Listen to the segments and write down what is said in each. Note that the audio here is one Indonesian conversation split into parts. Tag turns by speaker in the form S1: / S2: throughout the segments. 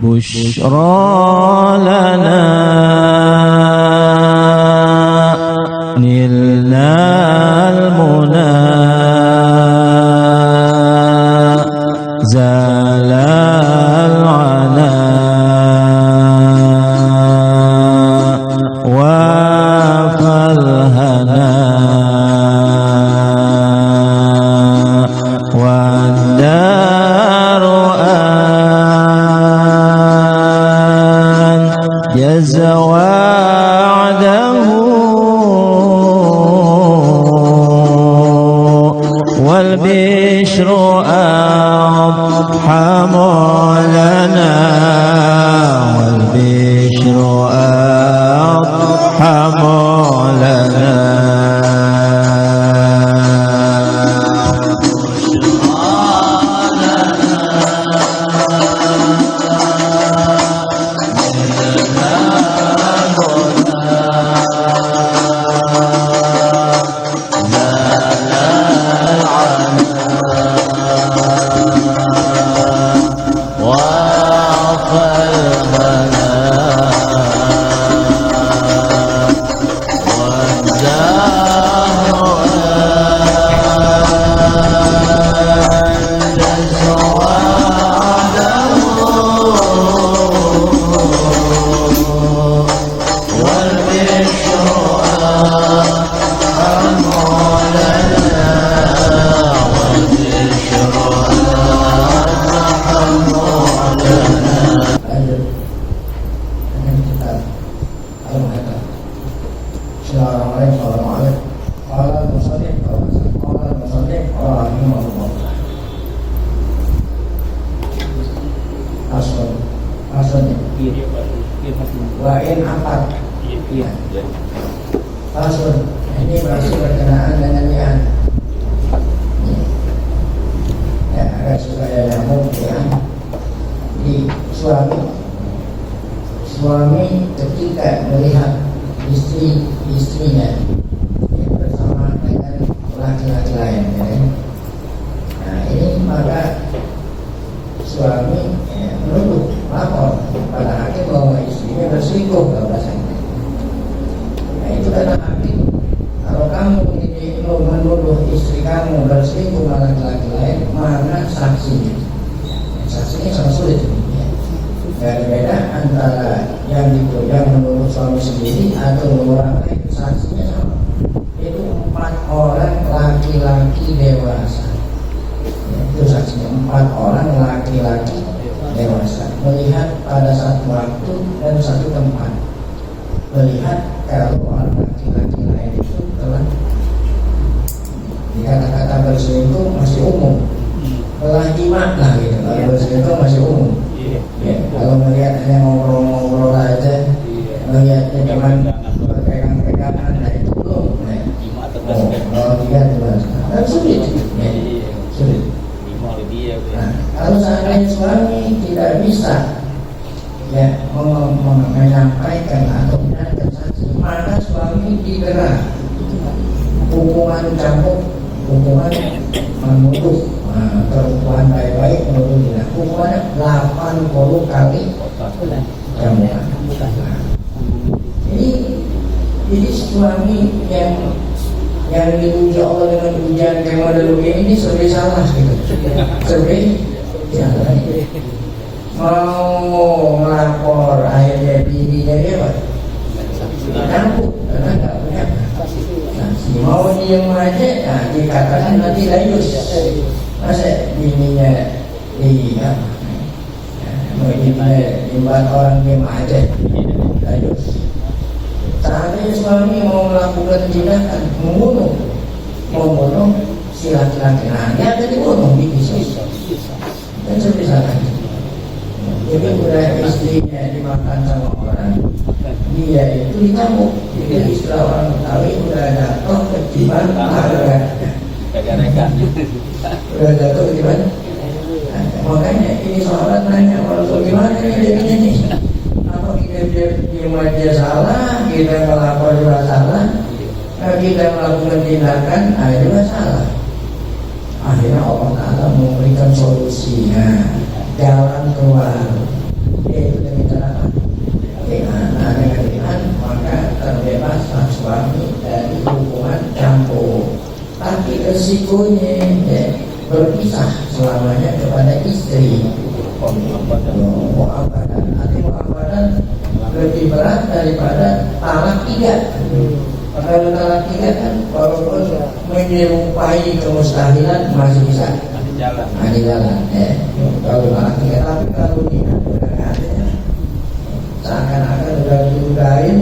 S1: بشرى لنا نلنا المنى زال العنا وافى الهنا والدار أنجز وعده والبشر أضحى لنا والبشر أضحى لنا
S2: Wain empat. Fasun. Ini masih berkenaan dengan yang ya, agar supaya nyambung ya. Di suami ketika melihat istrinya ya, bersama dengan laki-laki lain ya. Nah ini maka suami ya, menuduh lapor pada hakim bahwa istrinya berselingkuh kalau bahasanya. Nah itu karena hakim, kalau kamu ini menuduh istri kamu berselingkuh dengan laki-laki lain, mana saksinya? Saksinya sangat sulit. Gak ada beda antara yang menuduh suami sendiri atau orang lain, saksinya sama. Itu 4 orang laki-laki dewasa. Itu saksinya 4 orang laki-laki dewasa melihat pada satu waktu dan satu tempat, melihat kalau orang laki-laki lain itu telah kata-kata berselingkuh masih umum, telah jimat lah gitu. Kalau berselingkuh masih umum ya, kalau melihat hanya ngobrol-ngobrol aja, melihatnya cuma berpegang-pegangan, nah itu belum kalau dia jelas kan sulit ya, sulit. Nah, kalau seandainya suami tidak bisa ya menyampaikan atau menyampaikan saksi, maka suami didera hukuman cambuk, hukuman menuduh perempuan baik-baik menuduh zina, hukumannya 80 kali cambukan. Ini suami yang diuji Allah dengan ujian kayak model ini serba salah gitu, serba salah. Mau melapor akhirnya bininya dia apa? Takut karena nggak punya saksi. Mau diem aja, nah dikatakan nanti layus. Masa bininya mau dibuat orang diem aja, layus. Seandainya suami mau melakukan tindakan membunuh si laki-laki, nah dia akan dibunuh bisa dan sebisa lagi. Jadi udah istrinya dimakan sama orang, dia itu dicambuk. Jadi istilah orang Betawi udah jatuh ketiban harga. Udah jatuh ketiban. Makanya ini sahabat nanya, kalau bagaimana ini? Apa dia salah, kita melapor juga salah, kita melakukan tindakan juga salah. Akhirnya Allah Ta'ala memberikan solusinya, jalan keluar. yaitu dengan cara dengan li'an maka terbebas sang suami dari hubungan campur. Tapi resikonya berpisah selamanya kepada istri. Mu'abadan, arti mu'abadan lebih berat daripada talak 3. Kalau talak 3 kan walaupun menyerupai kemustahilan masih bisa di jalan. Kalau talak 3, tapi kalau ini udah nggak ada, seakan-akan udah diudahin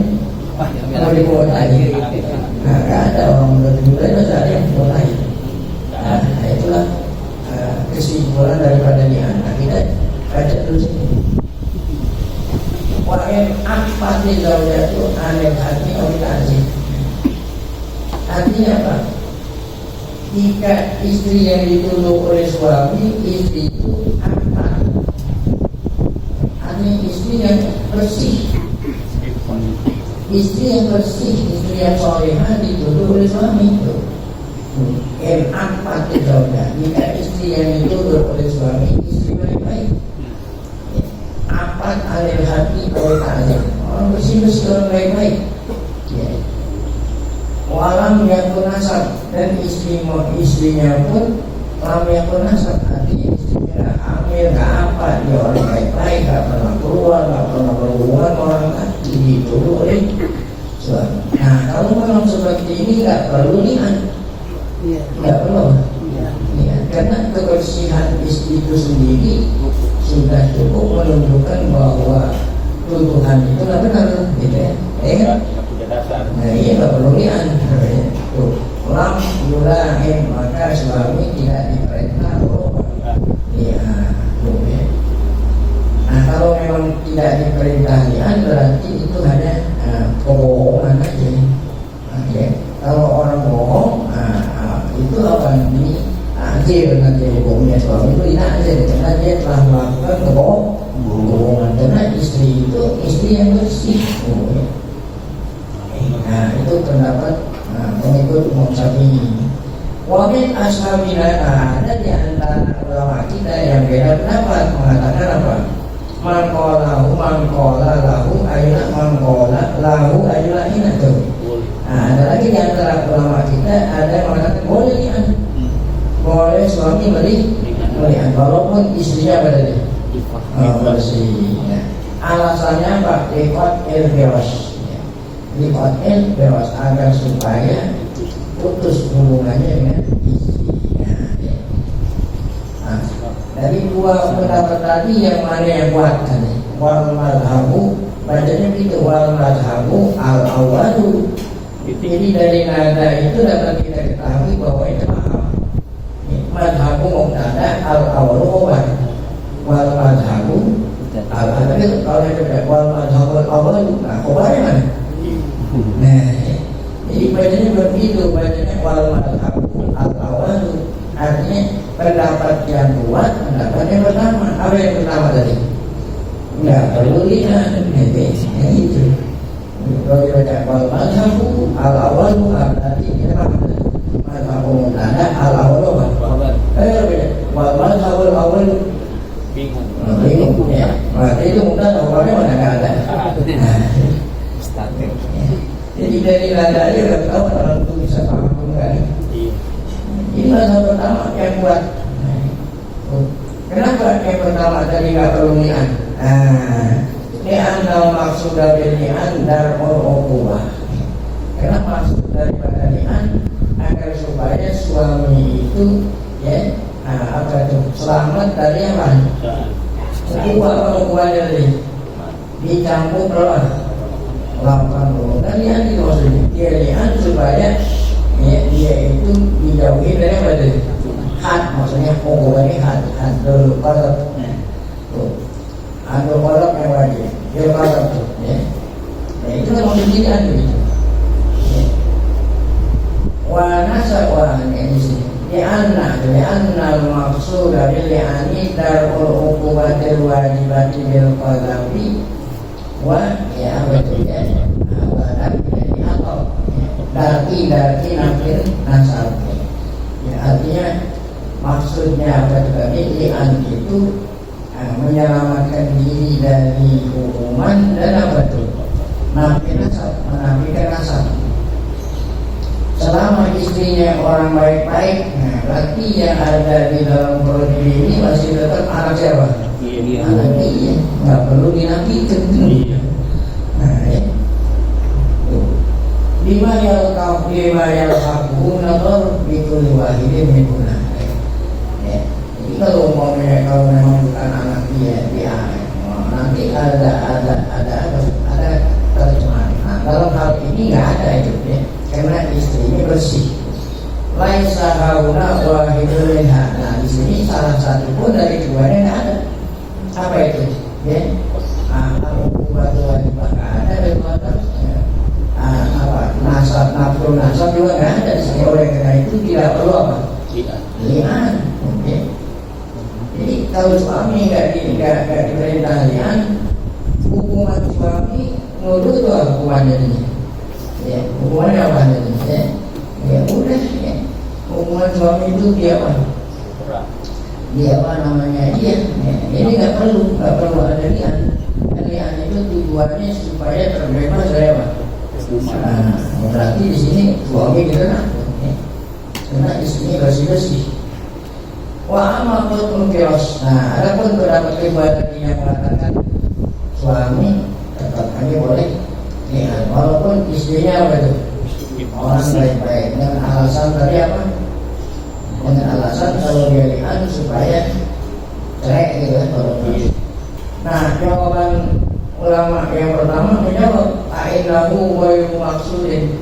S2: mau dimulai. Nah, nggak ada orang udah dimulai, masih ada yang mulai. Nah, itulah kesimpulan daripada li'an. Nah, kita baca dulu sini. Wa'in akfati zawjatu anil hati awitasi. Artinya apa? Jika istri yang ditunduk oleh suami, istri itu akfat. Artinya istri yang bersih. Istri yang bersih, istri yang solehah ditunduk oleh suami itu. Akfat zawjatu. Jika istri yang ditunduk oleh suami, istri baik-baik. Apat alil hati awitasi. Orang bersih-bersih, orang baik-baik. Walam yakun nasab, dan istrinya pun lam yakun nasab, artinya istrinya hamil, gak apa, dia orang baik-baik, gak pernah keluar, gak pernah berhubungan orang laki, dituduh oleh suami. Nah, kalau memang seperti ini gak perlu li'an, gak perlu, karena kebersihan istri itu sendiri sudah cukup menunjukkan bahwa tuduhan itu gak benar, gitu ya. Nah, iya nggak perlu li'an. Lam yulahin, maka suami tidak diperintah li'an. Nah, kalau memang tidak diperintah li'an berarti itu hanya kebohongan aja. Kalau orang bohong, itu akan diakhir nanti bohongnya suami itu diakhir karena dia telah melakukan kebohongan. Karena istri itu istri yang bersih. Nah, itu pendapat pengikut Imam Syafi'i. Wa min ashabina, ada di antara ulama kita yang beda pendapat, mengatakan apa? Man qala lahu ayla inatu. Nah, ada lagi di antara ulama kita ada yang mengatakan boleh li'an. Boleh suami melihat walaupun istrinya berada bersih. Alasannya apa? Iqat il-firas. Liqatil bewas, agar supaya putus hubungannya dengan istrinya. Nah, dari dua pendapat tadi yang mana yang kuat tadi? Wal madhabu, bacanya begitu, wal madhabu al awalu. Jadi dari nada itu dapat kita ketahui bahwa itu paham. Madhabu mubtada, al awalu khobar. Wal madhabu al awalu, kalau itu wal madhabu al awalu, nah khobarnya mana? Nah, jadi bacanya begitu, bacanya wal madhabu al-awalu, artinya pendapat yang kuat, pendapat yang pertama. Apa yang pertama tadi? Enggak perlu lihat, itu. Kalau dibaca wal madhabu al-awalu, artinya kita madhabu mubtada al-awalu. Wal madhabu al-awalu bingung ya. Berarti itu mubtada awalnya mana enggak ada. Jadi dari nada aja udah tahu orang itu bisa paham enggak. Ini mazhab pertama yang kuat. Kenapa yang pertama tadi nggak perlu li'an? Li'an maksud dari li'an darul uqubah. Karena maksud daripada li'an agar supaya suami itu selamat dari apa? Uqubah dari dicampur keluar. Lakukan dan li'an itu maksudnya dia li'an supaya dia itu dijauhi dari apa tadi? Had, maksudnya hukumannya had dulu qalb. Ada qalb yang wajib dia qalb tuh ya. Nah, itu kan maksudnya li'an begitu. Wa nasabah ini sih li'anna maksud dari li'ani darul uqubatil wajibati bil qadami wa betul ya. Darti nafir nasab. Ya, artinya maksudnya apa tadi li'an itu menyelamatkan diri dari hukuman dan apa itu? Menafikan nasab. Selama istrinya orang baik-baik, nah berarti yang ada di dalam perut ini masih tetap anak siapa?
S3: Iya.
S2: Anak dia, nggak perlu dinafikan.
S3: Iya.
S2: Nah, ya. Lima yalhaquna bikul wahidin minhuna. Ya. Jadi kalau memang bukan anak dia, nanti ada terjemahan. Nah, dalam hal ini nggak ada itu ya. Karena istrinya bersih. Laisa hauna wahidun minha. Nah, di sini salah satu pun dari keduanya nggak ada. Apa itu? Ya. Hukuman wajibah nggak ada dari mana? Nasab juga nggak ada di sini. Oleh karena itu tidak perlu apa? Lian. Okay. Jadi kalau suami nggak diperintah lian, hukuman suami menurut itu apa hukumannya ini? Ya, hukumannya apa ini? Ya udah ya. Hukuman suami itu dia apa? Dia apa namanya dia? Ya, jadi nggak perlu ada lian. Lian itu tujuannya supaya terbebas dari apa? Nah, berarti di sini suami kita karena istrinya bersih. Wah, amat mungkiros. Nah, ada pun beberapa riwayat yang mengatakan suami tetap hanya boleh lihat, walaupun istrinya apa itu orang baik-baik dengan alasan tadi apa? Dengan alasan kalau dia lihat supaya cerai gitu kan kalau begitu. Nah, jawaban ulama yang pertama menjawab ainahu wa maksudin.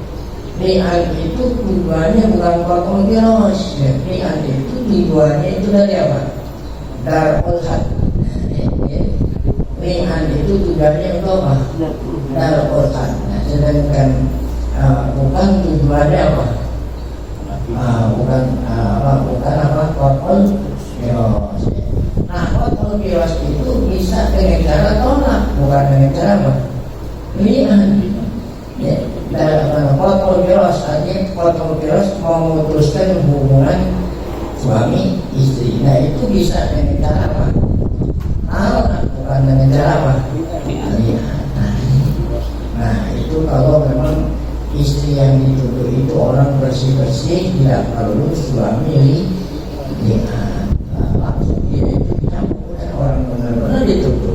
S2: Li'an itu tujuannya bukan fakul kiros. Li'an itu tujuannya itu dari apa? Darul had. Li'an itu tujuannya untuk apa? Darul had. Nah, sedangkan bukan tujuannya apa? Bukan fakul kiros. Nah, fakul kiros itu bisa dengan cara tolak, bukan dengan cara apa? Li'an. Ya, dalam fakul kiros artinya fakul kiros memutuskan hubungan suami istri. Nah, itu bisa dengan cara apa? Bukan dengan cara apa? Nah, itu kalau memang istri yang dituduh itu orang bersih-bersih, tidak perlu suami lihat. Langsung dia itu dicampur dan orang benar-benar dituduh.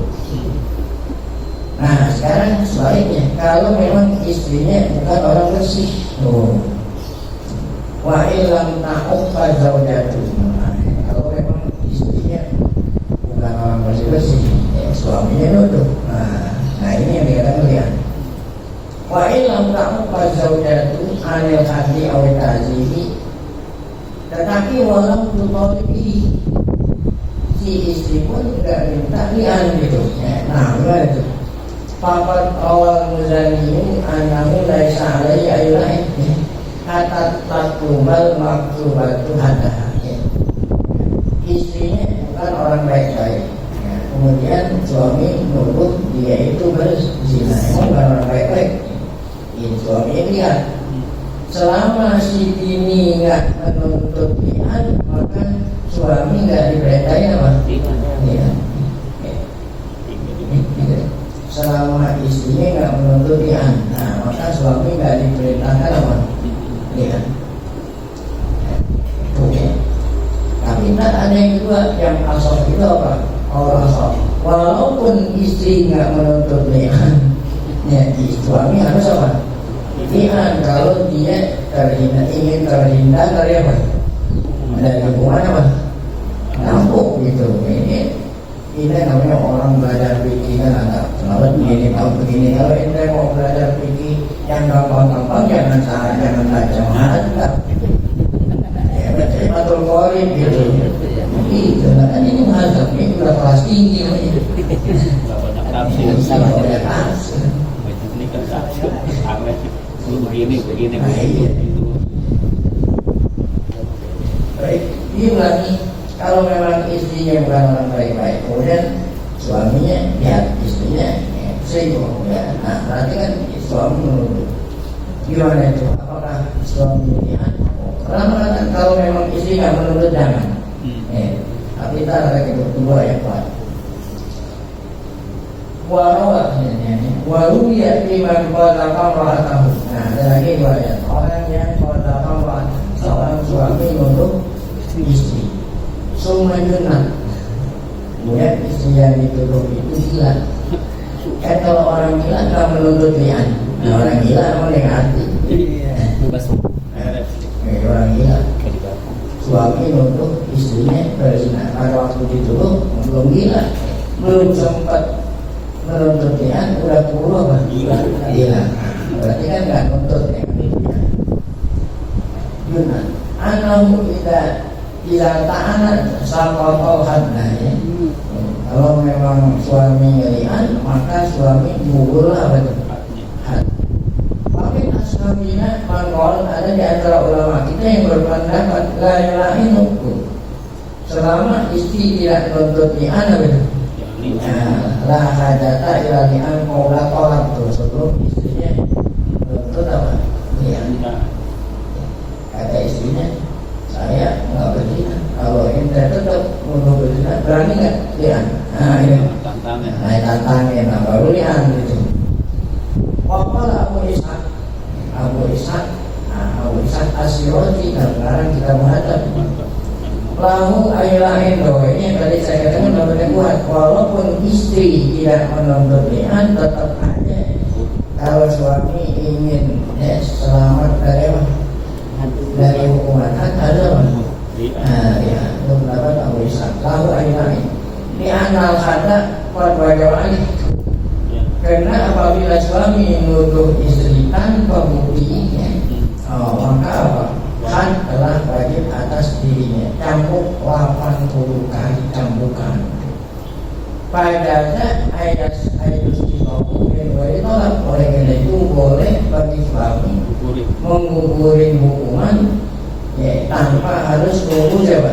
S2: Nah, sekarang sebaliknya, kalau memang istrinya bukan orang bersih, wa illam ta'uffa zaujatu. Kalau memang istrinya bukan orang bersih, ya, suaminya nuduh. Nah, ini yang dikatakan lihat. Wa illam ta'uffa zaujatu anil hadi awil tazihi. Tetapi walau tutolibi, si istri pun tidak minta lian gitu. Nah, gimana itu? Papat awal muzanimu anamu laisa alaihi ayulain kata taklubal maklubatu hadah. Istrinya bukan orang baik-baik, kemudian suami menuduh dia itu berzina. Bukan orang baik-baik. Suami lihat, selama si bini nggak menuntut lihat, maka suami nggak diperintahin apa? Lihat. Selama istrinya nggak menuntut lihat, nah maka suami nggak diperintahkan apa? Lihat. Oke. Tapi tak ada yang kedua, yang asal itu apa? Orang asal. Walaupun istri nggak menuntut lihat, ya suami harus apa? Lihat. Kalau dia ingin terhindar dari apa? Dari hubungan apa? Nampuk gitu. Ini namanya orang belajar fikih kan agak selalu begini. Kalau ente mau belajar fikih yang gampang-gampang jangan baca mazhab. Ya baca Fathul Qorib gitu. Gitu kan ini mazhab ini udah kelas tinggi namanya.
S3: Banyak tafsir.
S2: Banyak tafsir.
S3: Ini kan tafsir. Begini.
S2: Baik, dia lagi. Kalau memang istrinya bukan orang baik-baik, kemudian suaminya lihat istrinya selingkuh, ya. Nah, berarti kan suami menuduh. Gimana itu? Apakah suami lihat? Karena mengatakan kalau memang istri nggak menuduh jangan. Tapi tak ada kedua yang kuat. waruya iman qadaqam ra'atahu. Nah, ada lagi riwayat orang yang qadaqam ra'atahu, seorang suami untuk istri sumajunah, kemudian istri yang dituduh itu gila. Kan kalau orang gila nggak menuntut lian. Nah, orang gila emang yang arti orang gila suami untuk istrinya berzina. Pada waktu dituduh belum gila, belum sempat menuntut lian udah puluh apa? Gila. Berarti kan nggak nuntut ya. Yuna anahu tidak tahan sama hadna ya. Kalau memang suami lian maka suami gugur lah betul. Mungkin ashabina mangkol ada di antara ulama kita yang berpendapat la ilaha illallah selama istri tidak menuntut lian betul. La hajata ila li'an qawla tolak tuh sebelum istrinya menuntut apa? Lian. Kata istrinya, saya nggak berzina. Kalau ente tetap mau berzina, berani nggak lian? Nah ini tantangnya, nah baru lian gitu. Waqala Abu Ishaq As-Siroti, dan sekarang kita menghadap lahu ailain doa ini yang tadi saya katakan namanya kuat. Walaupun istri tidak menuntut lian, tetap aja kalau suami ingin selamat dari hukuman had ada ya beberapa Abu Ishaq lahu ailain ini anal kata kuat bagaimana. Karena apabila suami menuduh istri tanpa buktinya, maka apa? Kan telah wajib atas dirinya cambuk 80 kali cambukan. Padanya ayat istiqomah yang ditolak oleh karena itu boleh bagi suami mengukurin hukuman ya, tanpa harus nunggu siapa?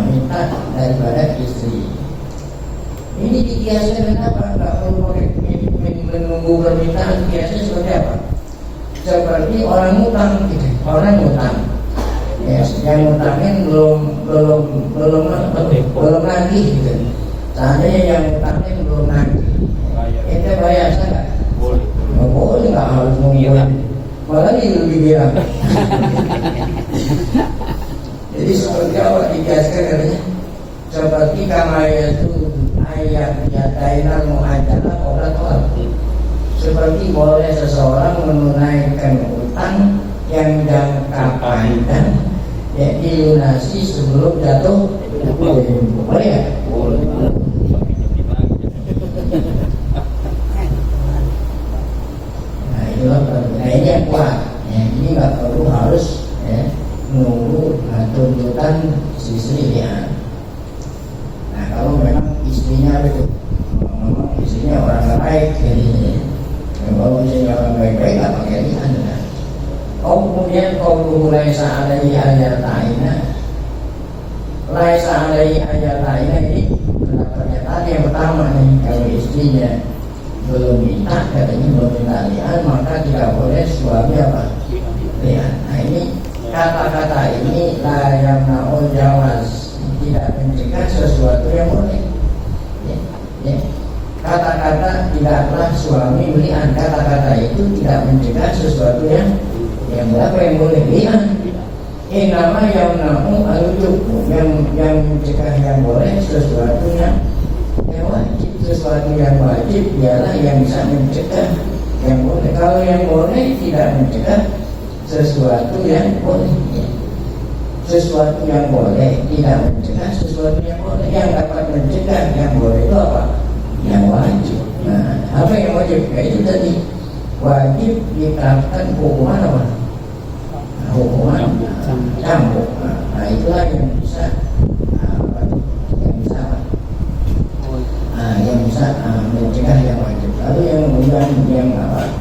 S2: Minta daripada istri. Ini dikiaskan apa? Nggak perlu menunggu permintaan. Kiasnya seperti apa? Seperti orang utang gitu. Orang utang, ya, yang utangin belum nagih gitu. Seandainya yang utangin belum nagih, ente bayar nggak? Boleh nggak harus nungguin. Malah lebih bilang. Jadi seperti apa dikiaskan katanya? Seperti kamaya itu ayat yatainal mu'ajalah orang tolak. Seperti boleh seseorang menunaikan utang yang jangka panjang ya dilunasi sebelum jatuh. Boleh ya? Boleh. Nah itulah ini yang kuat ya, ini nggak perlu harus ya, menunggu tuntutan istri ya. Nah kalau memang istrinya betul, memang istrinya orang baik jadi kalau istrinya orang baik-baik nggak pakai lian. Kemudian kaum laisa alaihi ayataina, laisa alaihi ayataina ini pernyataan yang pertama nih, kalau istrinya belum minta, katanya belum minta lian, maka tidak boleh suami apa? Lian. Nah ini kata-kata ini la yamna'ul jawaz, tidak mencegah sesuatu yang boleh. Kata-kata tidaklah suami lian, kata-kata itu tidak mencegah sesuatu yang berapa yang boleh lian. Nama yang namu alujuku yang mencegah yang boleh sesuatu yang wajib. Sesuatu yang wajib ialah yang bisa mencegah yang boleh. Kalau yang boleh tidak mencegah sesuatu yang boleh. Sesuatu yang boleh tidak mencegah sesuatu yang boleh. Yang dapat mencegah yang boleh itu apa? Yang wajib. Nah, apa yang wajib? Ya itu tadi wajib diterapkan hukuman apa? Hukuman cambuk. Nah itulah yang bisa yang bisa mencegah yang wajib. Lalu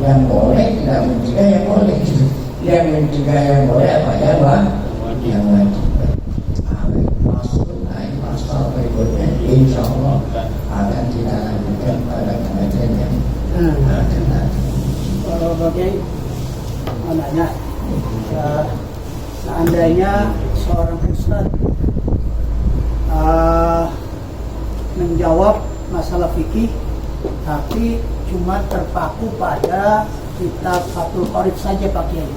S2: yang boleh tidak mencegah yang boleh. Yang mencegah yang boleh apa? Yang wajib. Masuk pasal berikutnya, insya Allah akan kita lanjutkan pada pengajian yang akan datang.
S4: Kalau bagi nanya, seandainya seorang ustaz menjawab masalah fikih tapi cuma terpaku pada kitab Fathul Qorib saja Pak Kiai.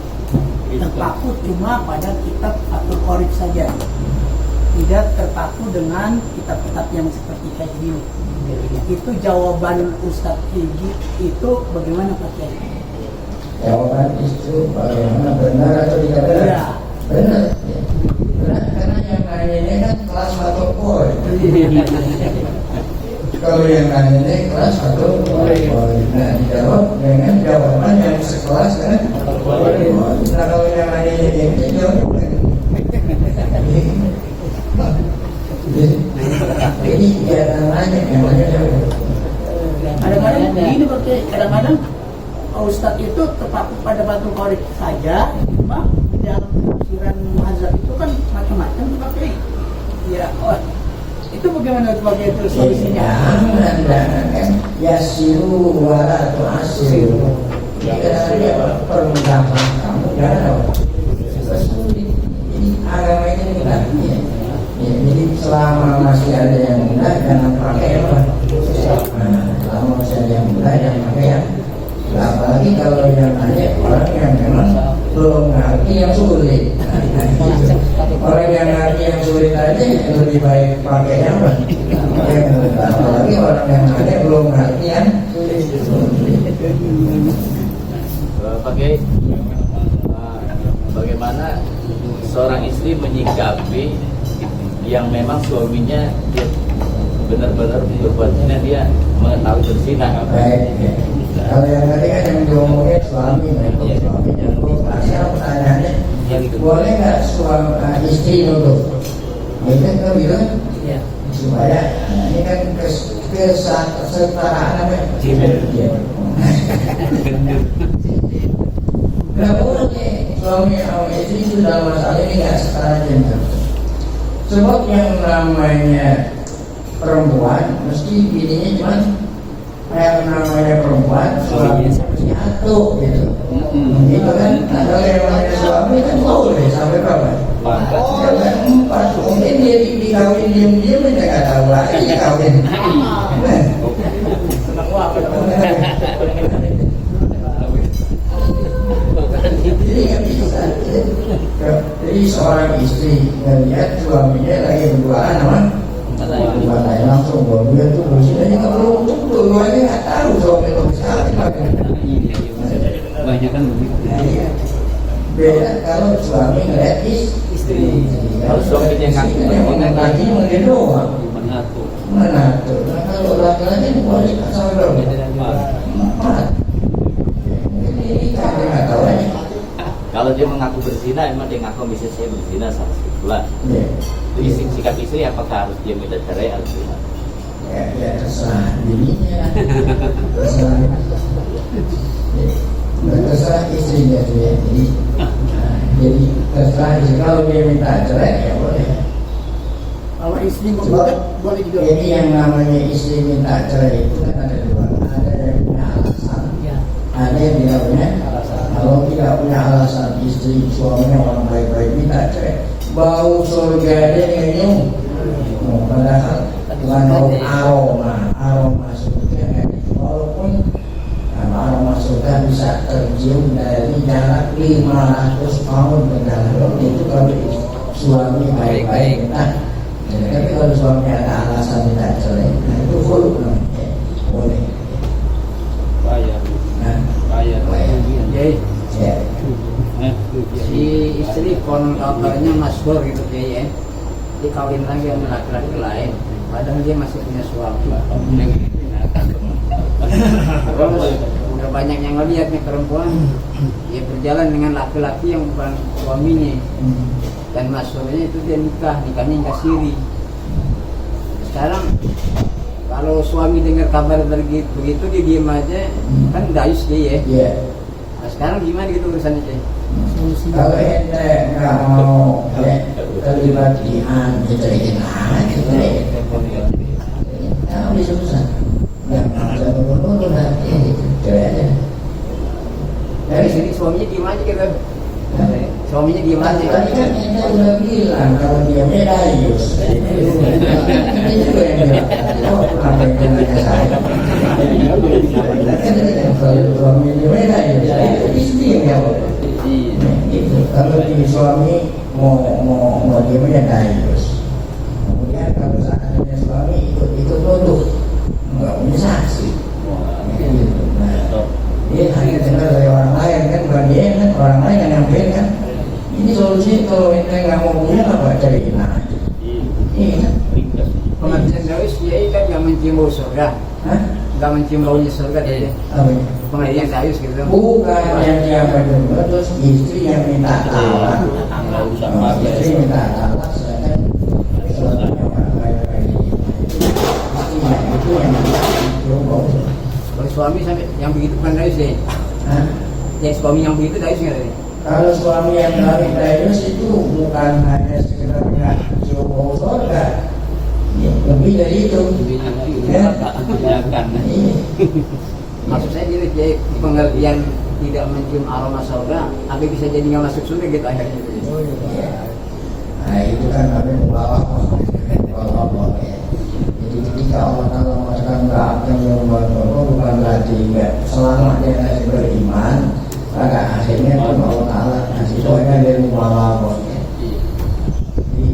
S4: Terpaku cuma pada kitab Fathul Qorib saja, tidak terpaku dengan kitab-kitab yang seperti kayak gini. Itu jawaban Ustadz Igi itu bagaimana Pak Kiai?
S2: Jawaban itu bagaimana, benar atau tidak benar?
S4: Ya.
S2: Benar. Ya. Benar karena yang nanya ini kan kelas Fathul Qorib. Kalau yang nanya ini kelas Fathul Qorib, nah dijawab dengan jawaban yang sekelas kan? Nah kalau yang nanya ini jawab jadi jangan nanya yang nanya jawab.
S4: Kadang-kadang begini Pak Kiai, kadang-kadang Ustadz itu terpaku pada Fathul Qorib saja, cuma di dalam tafsiran Muhazzab itu kan macam-macam Pak Kiai. Ya, itu bagaimana Pak Kiai itu solusinya?
S2: Jangan kan yasiru wala tu'asiru. Kadang-kadang dia permudahan kamu jangan sulit. Jadi agama ini mudah. Ya, jadi selama masih ada yang mudah jangan pakai apa susah. Nah, selama masih ada yang mudah jangan pakai yang nah, apalagi kalau yang nanya orang yang memang belum ngerti yang sulit. Orang yang ngerti yang sulit aja lebih baik pakai yang apa? Apalagi orang yang nanya belum ngerti yang sulit.
S3: Pakai bagaimana seorang istri menyikapi yang memang suaminya dia benar-benar berbuat zina, dia mengetahui berzina.
S2: Baik. Ya. Kalau yang tadi kan yang diomongin suami, suami yang sekarang pertanyaannya, boleh nggak suami istri nuduh? Itu kan bilang supaya ini kan kesetaraan apa? Nggak boleh suami sama istri itu dalam masalah ini nggak setara gender. Sebab yang namanya perempuan mesti bininya cuma yang namanya perempuan suaminya satu gitu. Gitu kan. Nah, kalau yang namanya suami kan boleh sampai berapa? 4. Mungkin dia dikawin diam-diam dia nggak tahu lagi kawin. Jadi nggak bisa. Jadi seorang istri melihat suaminya lagi berduaan sama bukan langsung bahwa dia tuh bersih aja nggak perlu untuk dua-duanya nggak tahu suami itu siapa.
S3: Banyak kan begitu.
S2: Beda kalau suami ngeliat istri.
S3: Kalau suaminya ngaku
S2: lagi mungkin doang
S3: mengaku.
S2: Nah kalau laki-laki boleh sampai berapa? 4. Ini kan dia nggak tahu aja.
S3: Kalau dia mengaku berzina, emang dia ngaku misalnya saya berzina sama si fulan. Itu sikap istri apakah harus dia minta cerai atau gimana?
S2: Ya terserah dirinya. Terserah istrinya tuh ya. Jadi terserah istri. Kalau dia minta cerai ya boleh.
S4: Kalau istri menggugat boleh juga.
S2: Jadi yang namanya istri minta cerai itu kan ada dua. Ada yang punya alasan, ada yang tidak punya alasan. Kalau tidak punya alasan, istri suaminya orang baik-baik minta cerai, bau surga dia nyium. Padahal bukan aroma surga. Walaupun aroma surga bisa tercium dari jarak 500 tahun ke dalam, itu kalau suami baik-baik minta. Tapi kalau suami ada alasan minta cerai, nah itu khuluk namanya, boleh.
S3: Bayar.
S2: Bayar.
S5: Jadi
S2: Ya.
S5: si istri konon kabarnya masyhur gitu ya, dikawin lagi sama laki-laki lain, padahal dia masih punya suami. Terus udah banyak yang ngeliat nih perempuan, dia berjalan dengan laki-laki yang bukan suaminya, dan masyhurnya itu dia nikahnya nikah siri. Sekarang kalau suami dengar kabar begitu dia diam aja, kan dayus dia ya.
S2: Iya.
S5: Nah sekarang gimana gitu urusannya Cek?
S2: Kalau ente nggak mau terlibat di ceraiin aja, nah bisa susah. Yang bisa turun hati cerai aja.
S5: Dari sini suaminya diem aja gitu. Suaminya diem
S2: Tadi
S5: aja.
S2: kan ente udah bilang kalau diamnya dayus. Ini juga yang bilang. Oh, kenapa ente nanya saya? Kalau suami diamnya dayus, itu istri yang jawab. Gitu. Kalau di suami mau diamnya dayus. Kemudian kalau seandainya suami ikut nuduh, nggak punya saksi. Gitu. Nah, dia hanya dengar dari orang lain kan, bukan dia kan, orang lain yang nyampein kan. Ini solusi kalau ente nggak mau punya apa cariin aja. Iya.
S5: Pengantin Dawis dia kan nggak mencium bau surga,
S2: Hah?
S5: nggak mencium baunya surga dia.
S2: Apa ini?
S5: Pengajian Dawis gitu.
S2: Bukan yang siapa dulu, terus istri yang minta talak. Istri minta talak, sedangkan suaminya orang kaya ini. Istrinya itu yang mencium bau.
S5: Kalau suami sampai yang begitu bukan Dawis ya.
S2: Hah?
S5: Yang suami yang begitu Dawis nggak tadi?
S2: Kalau suami yang dari dayus itu bukan hanya sekedar nggak cium bau surga, ya, lebih dari itu. Ya. Iya.
S5: Maksud saya gini, jadi pengertian tidak mencium aroma surga, tapi bisa jadi nggak masuk surga gitu akhirnya.
S2: Iya. Nah itu kan ada bawah ya. Jadi ketika Allah Taala mengatakan nggak akan yang bukan berarti nggak selama dia masih beriman, maka akhirnya pun Allah Taala kasih soalnya dari bawah ya. Jadi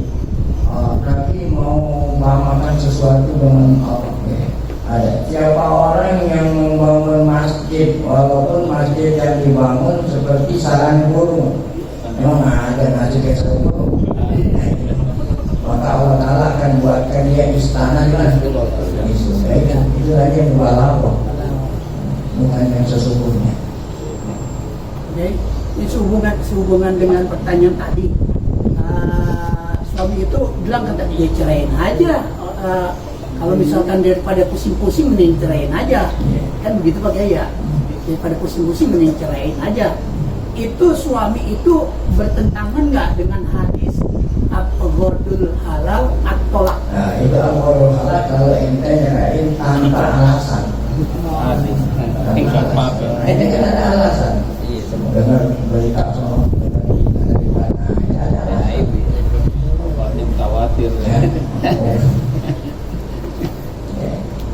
S2: Nabi mau mengamalkan sesuatu dengan apa ya? Ada siapa orang yang membangun masjid, walaupun masjid yang dibangun seperti sarang burung, memang ada masjid yang sarang burung, maka Allah Taala akan buatkan dia istana kan? Itu aja yang balap, bukan yang sesungguhnya.
S4: Jadi ini sehubungan dengan pertanyaan tadi. Suami itu bilang kata dia ceraiin aja. Kalau misalkan daripada pusing-pusing mending ceraiin aja. Kan begitu Pak Kiai ya. Daripada pusing-pusing mending ceraiin aja. Itu suami itu bertentangan nggak dengan hadis al-ghordul halal at-tolak?
S2: Nah itu al-ghordul halal kalau ente nyerahin tanpa alasan. Ini kan ada alasan. Dengar berita soal dari mana ada alasan.
S3: Khawatir ya.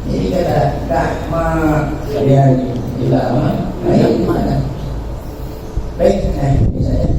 S2: Jadi kata ya tidak lama, baik mana? Baik, ini saya.